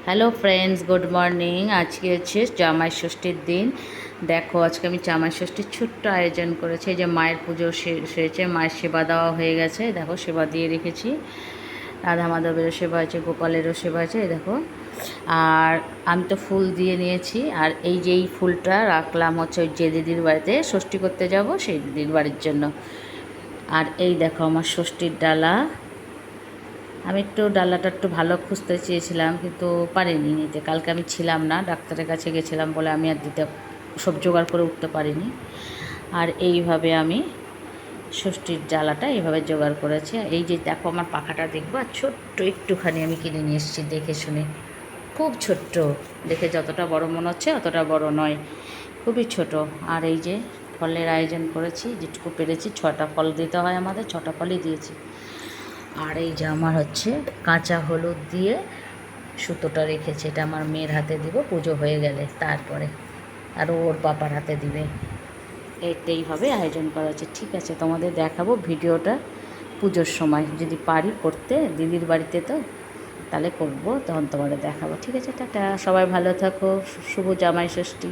Hello friends, good morning. আজকে হচ্ছে জামাই ষষ্ঠীর দিন। দেখো, আজকে আমি জামাই ষষ্ঠীর ছোট্ট আয়োজন করেছি। এই যে মায়ের পুজো সেরেছে, মায়ের সেবা দেওয়া হয়ে গেছে। দেখো, সেবা দিয়ে রেখেছি। রাধা মাধবেরও সেবা আছে, গোপালেরও সেবা আছে। দেখো, আর আমি তো ফুল দিয়ে নিয়েছি। আর এই যে এই ফুলটা রাখলাম হচ্ছে ওই যে দিদির বাড়িতে ষষ্ঠী করতে যাব সেই দিদির বাড়ির জন্য। আর এই দেখো আমার ষষ্ঠীর ডালা। আমি একটু ডালাটা একটু ভালো খুঁজতে চেয়েছিলাম, কিন্তু পারিনি নিতে। কালকে আমি ছিলাম না, ডাক্তারের কাছে গেছিলাম বলে আমি আর দিতে সব জোগাড় করে উঠতে পারিনি। আর এইভাবে আমি ষষ্ঠীর ডালাটা এইভাবে জোগাড় করেছি। এই যে দেখো আমার পাখাটা, দেখবো আর ছোট্ট একটুখানি আমি কিনে নিয়ে এসেছি দেখে শুনে। খুব ছোট্ট, দেখে যতটা বড় মনে হচ্ছে অতটা বড় নয়, খুবই ছোট। আর এই যে ফলের আয়োজন করেছি, যেটুকু পেরেছি। 6টা ফল দিতে হয় আমাদের, 6টা ফলই দিয়েছি। আর এই যে আমার হচ্ছে কাঁচা হলুদ দিয়ে সুতোটা রেখেছে, এটা আমার মেয়ের হাতে দিব পুজো হয়ে গেলে, তারপরে আর ওর পাপার হাতে দিবে। এইভাবে আয়োজন করা হচ্ছে। ঠিক আছে, তোমাদের দেখাবো ভিডিওটা পুজোর সময়, যদি পারি করতে। দিদির বাড়িতে তো, তাহলে করবো, তখন তোমাদের দেখাবো। ঠিক আছে, টাটা, সবাই ভালো থাকো। শুভ জামাই ষষ্ঠী।